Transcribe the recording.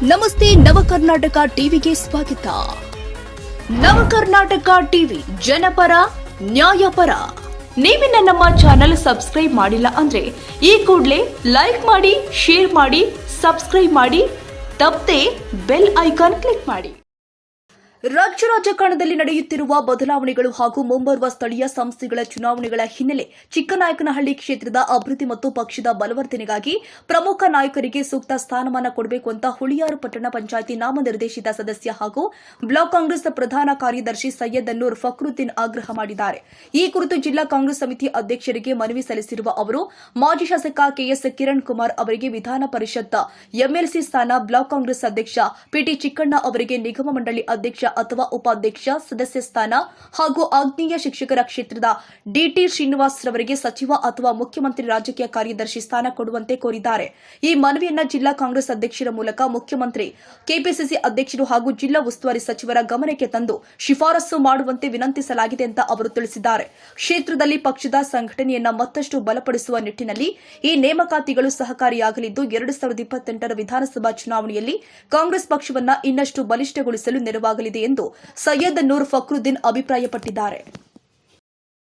ನಮಸ್ತೆ ನವಕರ್ನಾಟಕ ಟಿವಿಗೆ ಸ್ವಾಗತ. ನವಕರ್ನಾಟಕ ಟಿವಿ ಜನಪರ ನ್ಯಾಯಪರ. ನೀವಿನ್ನ ನಮ್ಮ ಚಾನೆಲ್ ಸಬ್ಸ್ಕ್ರೈಬ್ ಮಾಡಿಲ್ಲ ಅಂದ್ರೆ ಈ ಕೂಡಲೇ ಲೈಕ್ ಮಾಡಿ, ಶೇರ್ ಮಾಡಿ, ಸಬ್ಸ್ಕ್ರೈಬ್ ಮಾಡಿ, ತಪ್ಪದೆ ಬೆಲ್ ಐಕಾನ್ ಕ್ಲಿಕ್ ಮಾಡಿ. ರಾಜ್ಯ ರಾಜಕಾರಣದಲ್ಲಿ ನಡೆಯುತ್ತಿರುವ ಬದಲಾವಣೆಗಳು ಹಾಗೂ ಮುಂಬರುವ ಸ್ಥಳೀಯ ಸಂಸ್ಥೆಗಳ ಚುನಾವಣೆಗಳ ಹಿನ್ನೆಲೆ ಚಿಕ್ಕನಾಯಕನಹಳ್ಳಿ ಕ್ಷೇತ್ರದ ಅಭಿವೃದ್ಧಿ ಮತ್ತು ಪಕ್ಷದ ಬಲವರ್ಧನೆಗಾಗಿ ಪ್ರಮುಖ ನಾಯಕರಿಗೆ ಸೂಕ್ತ ಸ್ಥಾನಮಾನ ಕೊಡಬೇಕು ಅಂತ ಹುಳಿಯಾರು ಪಟ್ಟಣ ಪಂಚಾಯಿತಿ ನಾಮನಿರ್ದೇಶಿತ ಸದಸ್ಯ ಹಾಗೂ ಬ್ಲಾಕ್ ಕಾಂಗ್ರೆಸ್ ಪ್ರಧಾನ ಕಾರ್ಯದರ್ಶಿ ಸೈಯದನ್ನೂರ್ ಫಕ್ರುದ್ದೀನ್ ಆಗ್ರಹ ಮಾಡಿದ್ದಾರೆ. ಈ ಕುರಿತು ಜಿಲ್ಲಾ ಕಾಂಗ್ರೆಸ್ ಸಮಿತಿ ಅಧ್ಯಕ್ಷರಿಗೆ ಮನವಿ ಸಲ್ಲಿಸಿರುವ ಅವರು ಮಾಜಿ ಶಾಸಕ ಕೆಎಸ್ ಕಿರಣ್ ಕುಮಾರ್ ಅವರಿಗೆ ವಿಧಾನ ಪರಿಷತ್ ಎಂಎಲ್ಸಿ ಸ್ಥಾನ, ಬ್ಲಾಕ್ ಕಾಂಗ್ರೆಸ್ ಅಧ್ಯಕ್ಷ ಪಿಟಿ ಚಿಕ್ಕಣ್ಣ ಅವರಿಗೆ ನಿಗಮ ಮಂಡಳಿ ಅಧ್ಯಕ್ಷ ಅಥವಾ ಉಪಾಧ್ಯಕ್ಷ ಸದಸ್ಯ ಸ್ಥಾನ ಹಾಗೂ ಆಗ್ನೇಯ ಶಿಕ್ಷಕರ ಕ್ಷೇತ್ರದ ಡಿಟಿ ಶ್ರೀನಿವಾಸ್ ರವರಿಗೆ ಸಚಿವ ಅಥವಾ ಮುಖ್ಯಮಂತ್ರಿ ರಾಜಕೀಯ ಕಾರ್ಯದರ್ಶಿ ಸ್ಥಾನ ಕೊಡುವಂತೆ ಕೋರಿದ್ದಾರೆ. ಈ ಮನವಿಯನ್ನ ಜಿಲ್ಲಾ ಕಾಂಗ್ರೆಸ್ ಅಧ್ಯಕ್ಷರ ಮೂಲಕ ಮುಖ್ಯಮಂತ್ರಿ, ಕೆಪಿಸಿಸಿ ಅಧ್ಯಕ್ಷರು ಹಾಗೂ ಜಿಲ್ಲಾ ಉಸ್ತುವಾರಿ ಸಚಿವರ ಗಮನಕ್ಕೆ ತಂದು ಶಿಫಾರಸು ಮಾಡುವಂತೆ ವಿನಂತಿಸಲಾಗಿದೆ ಅಂತ ಅವರು ತಿಳಿಸಿದ್ದಾರೆ. ಕ್ಷೇತ್ರದಲ್ಲಿ ಪಕ್ಷದ ಸಂಘಟನೆಯನ್ನ ಮತ್ತಷ್ಟು ಬಲಪಡಿಸುವ ನಿಟ್ಟಿನಲ್ಲಿ ಈ ನೇಮಕಾತಿಗಳು ಸಹಕಾರಿಯಾಗಲಿದ್ದು 2028ರ ವಿಧಾನಸಭಾ ಚುನಾವಣೆಯಲ್ಲಿ ಕಾಂಗ್ರೆಸ್ ಪಕ್ಷವನ್ನ ಇನ್ನಷ್ಟು ಬಲಿಷ್ಠಗೊಳಿಸಲು ನೆರವಾಗಲಿದೆ ಎಂದು ಸೈಯದನ್ನೂರ್ ಫಕ್ರುದ್ದೀನ್ ಅಭಿಪ್ರಾಯಪಟ್ಟಿದ್ದಾರೆ.